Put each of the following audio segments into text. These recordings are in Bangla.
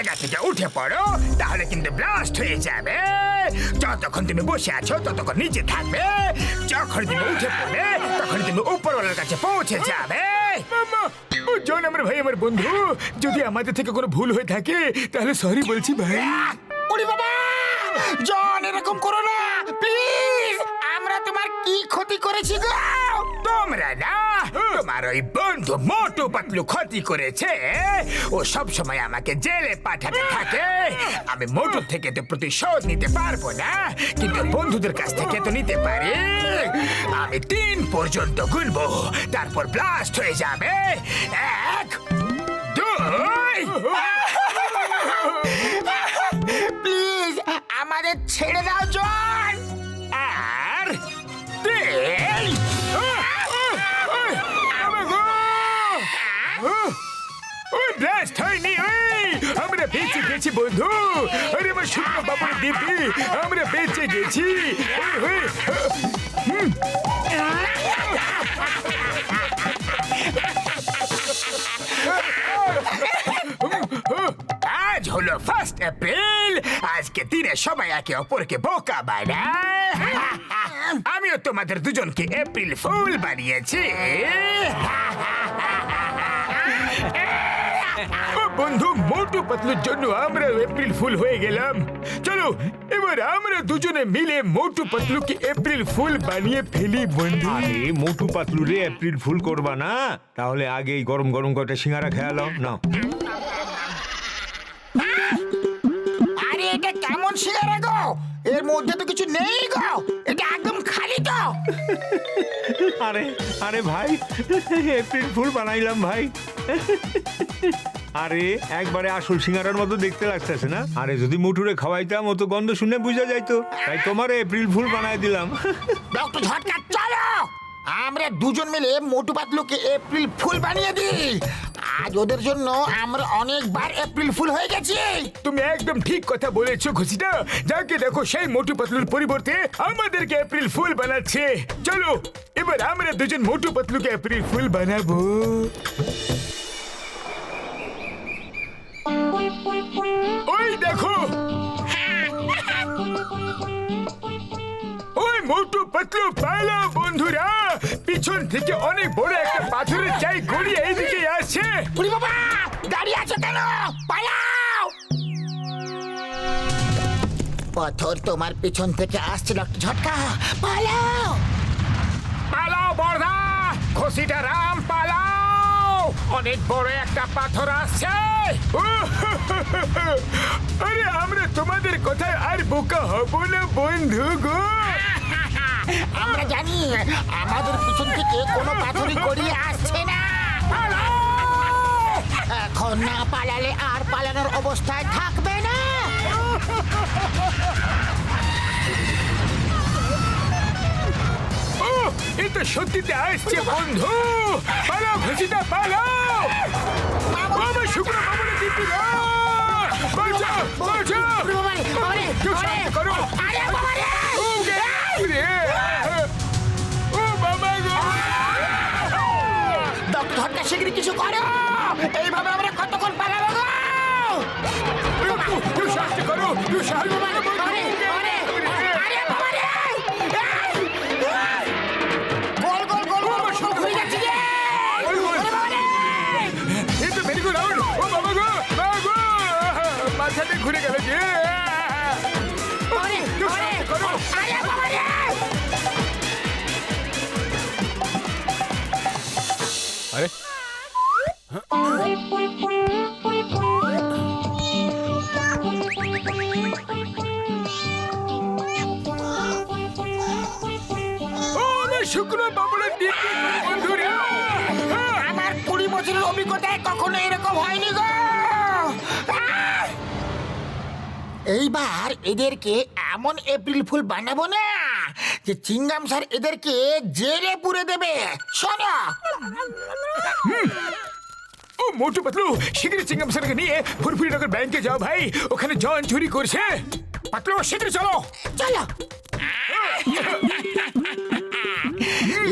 জায়গা থেকে উঠে পড়ো, তাহলে কিন্তু ব্লাস্ট হয়ে যাবে। যতক্ষণ তুমি বসে আছো ততক্ষণ নিচে থাকবে, যখন তুমি উঠে পড়বে তখন তুমি উপরওয়ালার কাছে পৌঁছে যাবে। জন আমার ভাই, আমার বন্ধু, যদি আমাদের থেকে কোনো ভুল হয়ে থাকে তাহলে সরি বলছি ভাই। ওরে বাবা, জন এরকম করো না প্লিজ, আমরা তোমার কি ক্ষতি করেছি গো? তোমরা না, তোমার ওই বন্ধু মোটু পাতলু ক্ষতি করেছে। ও সব সময় আমাকে জেলে পাঠাতে থাকে। আমি মোটু থেকে তো প্রতিশোধ নিতে পারবো না, কিন্তু বন্ধুদের কাছ থেকে তো নিতে পারি। আমি 3 পর্যন্ত গুনবো, তারপর ব্লাস্ট হয়ে যাবে। 1, 2, প্লিজ আমাদের ছেড়ে দাও জন। আর 3। ব্লাস্ট হয়নি, আমরা বেঁচে গেছি বন্ধু। আরে আমার শুকনো বাবুর দিব্যি, আমরা বেঁচে গেছি। আজ হলো 1 এপ্রিল। আজকে দিনে সবাই একে অপরকে বোকা বানায়। আমিও তোমাদের দুজনকে এপ্রিল ফুল বানিয়েছি। বন্ধু মোটু পাতলুর জন্য আমরা এপ্রিল ফুল হয়ে গেলাম। চলো এবার আমরা দুজনে মিলে মোটু পাতলুকে এপ্রিল ফুল বানিয়ে ফেলি বন্ধু। আরে মোটু পাতলু রে, এপ্রিল ফুল করবা না? তাহলে আগেই গরম গরম কটা সিঙ্গারা খেয়ালাও নাও। আরে এটা কেমন সিগারে গো? এর মধ্যে তো কিছু নেই গো, এটা একদম খালি তো। আরে আরে ভাই, এপ্রিল ফুল বানাইলাম ভাই। আরে একবারে আসল সিঙ্গারার মতো দেখতে লাগতেছে না? আরে যদি মুটুরে খাওয়াইতাম, ও তো গন্ধ শুনে বুঝা যাইতো, তাই তোমার এপ্রিল ফুল বানাই দিলাম। ডক্টর ঝটকা চলো, আমরা দুজন মিলে মোটু পাতলুকে এপ্রিল ফুল বানিয়ে দিই। আজ ওদের জন্য আমরা অনেকবার এপ্রিল ফুল হয়ে গেছি। তুমি একদম ঠিক কথা বলেছো ঘুষিটা। যাকে দেখো সেই মোটু পাতলুর পরিবর্তে আমাদেরকে এপ্রিল ফুল বানাচ্ছে। চলো এবার আমরা দুজন মোটু পাতলুকে এপ্রিল ফুল বানাবো। ওই দেখো, ওই মোটু পাতলু পালাও বন্ধুরা, পিছন থেকে অনেক বড় একটা পাথরের চাই গড়িয়ে এইদিকে আসছে। ওরে বাবা, দাঁড়িয়ে আছো কেন? পালাও! পাথর তোমার পিছন থেকে আসছে ডক্টর ঝটকা, পালাও! পালাও বর্দা, খুশিটা রাম পালাও, অনেক বড় একটা পাথর আসছে। আরে আমরা তোমাদের কথায় আর বোকা হব না বন্ধু গো। আমরা জানি আমাদের পিছন থেকে কোনো পাথরই গড়িয়ে আসছে না। এখন না পালালে আর পালানোর অবস্থায় থাকবে না। ও, এ তো সত্যিতে আসছে বন্ধু। পালাও খুশিটা পালাও, আমার শুকনো বাবুরে দিবি না। বাঁচাও, বাঁচাও। কেউ সাহায্য করো। ও বাবা গো, ডক্টর ঝটকা শিগগিরই কিছু করো, এইভাবে আমরা কতক্ষণ পালাবো গো? কেউ সাহায্য করো, কেউ সাহায্য করো। গোল গোল গোল গোল সব ঘুরে যাচ্ছে যে। এই তো ভেরি গুড রাউন্ড। ও বাবা গো, বাবা গো, মাথাটা ঘুরে গেল যে। কেউ সাহায্য করো। আরে শুকনো বাবুরে দিবি বন্ধুরা। আমার 20 বছরের অভিজ্ঞতায় কখনো এরকম হয়নি গো। এইবার এদেরকে এমন এপ্রিল ফুল বানাবো না যে চিংগাম স্যার এদেরকে জেলে পুরে দেবে। শোনো, ও মোটু পাতলু, শিগগিরই চিংগাম স্যারকে নিয়ে ফুরফুরি নগর ব্যাংকে যাও ভাই, ওখানে জন চুরি করছে। পাতলু শিগগিরই চলো। চলো।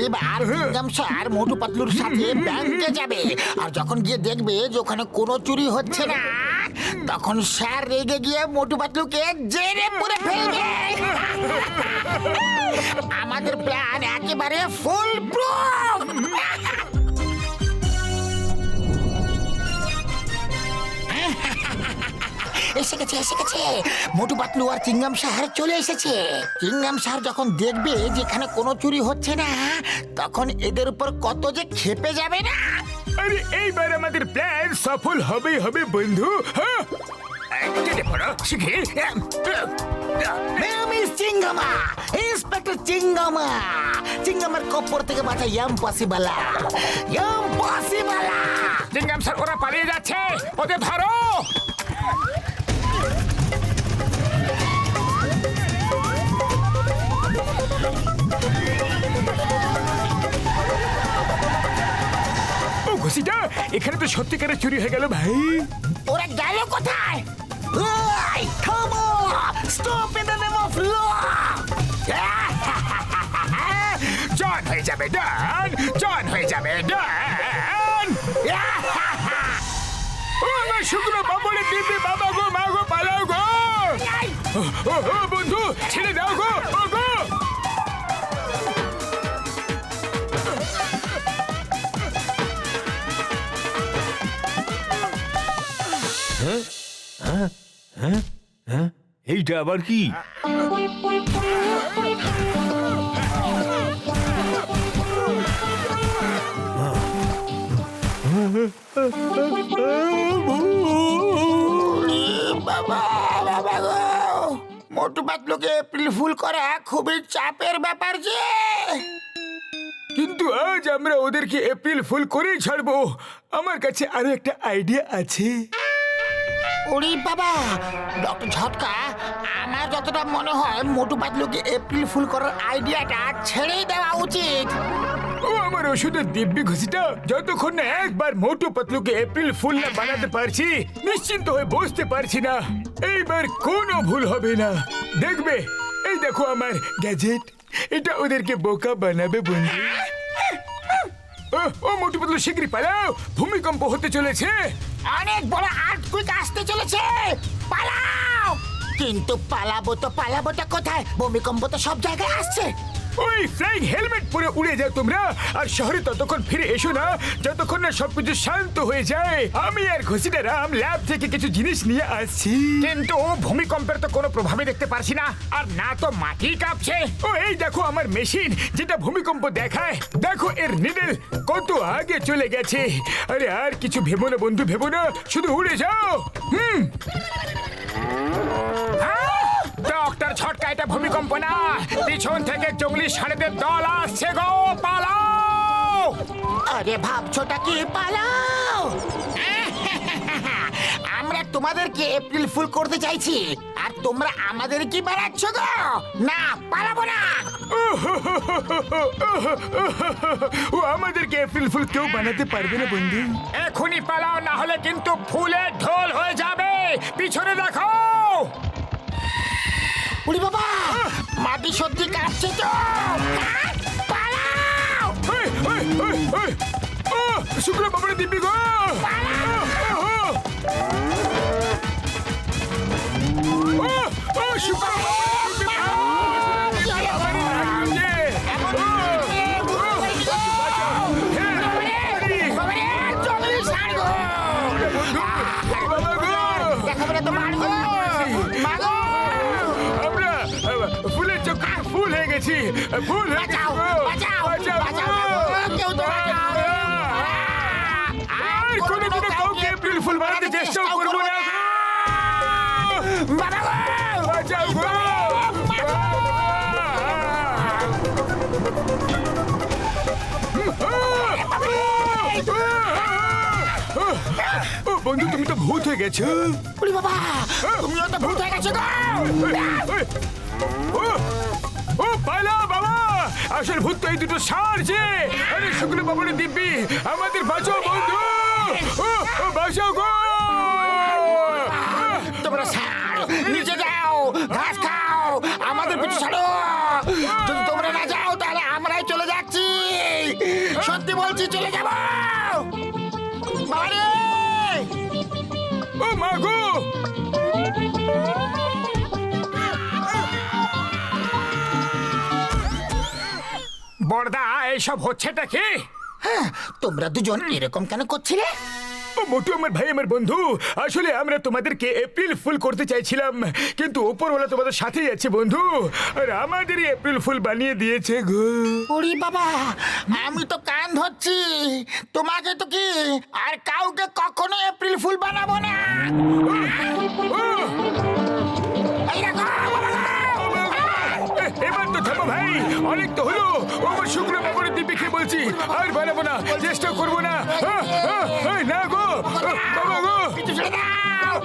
এবার চিংগাম স্যার মোটু পাতলুর সাথে ব্যাংকে যাবে, আর যখন গিয়ে দেখবে যে ওখানে কোনো চুরি হচ্ছে না, তখন স্যার রেগে গিয়ে মোটু পাতলুকে জেলে পুরে ফেলবে। আমাদের প্ল্যান একেবারে ফুল প্রুফ। এসে গেছে মোটু পাতলু আর চিংগাম স্যার চলে এসেছে। চিংগাম স্যার যখন দেখবে যেখানে কোনো চুরি হচ্ছে না, তখন এদের উপর কত যে ক্ষেপে যাবে না। আরে এইবার আমাদের প্ল্যান সফল হবেই হবে বন্ধু। হ্যাঁ কেটে পড়ো শিখি। মিস চিংগামা, ইন্সপেক্টর চিংগামা, চিংগামার কপর থেকে বাঁচা ইম্পসিবল, ইম্পসিবল। চিংগাম স্যার ওরা পালিয়ে যাচ্ছে, ওদের ধরো। ও ঘুষিটা, এখানে তো সত্যিকারের চুরি হয়ে গেল ভাই। ওরা গেল কোথায়? এই, থামো! Stop in the name of law! জন হয়ে যাবে ডান, জন হয়ে যাবে ডান। ও আমার শুকনো বাবুরে দিব্যি, বাবা গো মা গো পালাও গো। ও বন্ধু ছেড়ে দাও গো, ও গো। এইটা আবার কি? বাবা বাবা গো, মোটু পাতলুকে এপ্রিল ফুল করা খুবই চাপের ব্যাপার যে। কিন্তু আজ আমরা ওদেরকে এপ্রিল ফুল করেই ছাড়বো। আমার কাছে আরো একটা আইডিয়া আছে। ওরে বাবা, ডক্টর ঝটকা, আমার যতটা মনে হয় মোটু পাতলুকে এপ্রিল ফুল করার আইডিয়াটা ছেড়েই দেওয়া উচিত। ও আমার ওষুধের দিব্যি ঘুষিটা, যতক্ষণ না একবার মোটু পাতলুকে এপ্রিল ফুল না বানাতে পারছি, নিশ্চিন্ত হয়ে বসতে পারছি না। এইবার কোনো ভুল হবে না, দেখবে। এই দেখো আমার গ্যাজেট, এটা ওদেরকে বোকা বানাবে বন্ধু। ও মোটু পাতলু শিগগিরই পালাও, ভূমিকম্প হতে চলেছে। অনেক বড় আর্থকুইক আসতে চলেছে, পালাও! কিন্তু পালাবোটা কোথায়? ভূমিকম্প তো সব জায়গায় আসছে। ওই ফ্লাইং হেলমেট পরে উড়ে যাও তোমরা, আর শহরে ততক্ষণ ফিরে এসো না যতক্ষণ না সবকিছু শান্ত হয়ে যায়। আমি আর ঘসিটা রাম ল্যাব থেকে কিছু জিনিস নিয়ে আসছি। কিন্তু ভূমিকম্পের তো কোনো প্রভাবই দেখতে পারছি না, আর না তো মাটি কাঁপছে। ও এই দেখো আমার মেশিন, যেটা ভূমিকম্প দেখায়। দেখো এর নিডল কত আগে চলে গেছে। আরে আর কিছু ভেবো না বন্ধু, ভেবো না, শুধু উড়ে যাও। ডক্টর ছটকা, এটা ভূমিকম্প না, পিছন থেকে জঙ্গলি ষাঁড়েদের দল আসছে গো, পালাও। আরে ভাবছোটা কি, পালাও! আমরা তোমাদেরকে এপ্রিল ফুল করতে চাইছি, আর তোমরা আমাদের কি বানাচ্ছ গো? না, পালাবো না। ও আমাদেরকে এপ্রিল ফুল কেউ বানাতে পারবে না বন্ধু। এখনই পালাও, না হলে কিন্তু ফুলের ঢোল হয়ে যাবে। পিছনে দেখো। উড়ি বাবা, মাটি সত্যি কাঁপছে তো। পালাও! শুক্র বাবুরে দিব্যি গো। ফুলের চক্করে ফুল হয়ে গেছি, ফুল হয়ে গেছি গো। কেউ তো বাঁচাও! আর কোনোদিনও কাউকে এপ্রিল ফুল বানাতে চেষ্টাও করবো না গো। বাঁচাও গো। ও বন্ধু, তুমি তো ভূত হয়ে গেছো। উড়ি বাবা, তুমিও তো ভূত হয়ে গেছো গো। ও পালা বাবা, আসল ভূত তো এই দুটো ষাঁড় যে। আরে শুক্র বাবুরে দিব্যি, আমাদের বাঁচাও বন্ধু, ও বাঁচাও গো। তোমরা ষাঁড়, নিচে যাও, ঘাস খাও, আমাদের পিছু ছাড়ো। যদি তোমরা না যাও তাহলে আমরাই চলে যাচ্ছি, সত্যি বলছি, চলে যাবো। বাবারে! ও মা গো, বড়দা এইসব হচ্ছেটা কি? হ্যাঁ, তোমরা দুজন এরকম কেন করছিলে? ও মোটু আমার ভাই, আমার বন্ধু, আসলে আমরা তোমাদেরকে এপ্রিল ফুল করতে চাইছিলাম, কিন্তু ওপরওয়ালা তোমাদের সাথেই আছে বন্ধু, আর আমাদেরই এপ্রিল ফুল বানিয়ে দিয়েছে গো। ওরে বাবা, আমি তো কান ধরছি। তোমাকে তো কি আর কাউকে কখনো এপ্রিল ফুল বানাবো না। এই দেখো, এবার তো থামো ভাই, অনেক তো হলো। আমার শুকনো বাবুরে দিব্যি খেয়ে বলছি, আর বানাবো না, চেষ্টা করবো না। না গো বাবা গো। পিছু ছেড়ে দাও।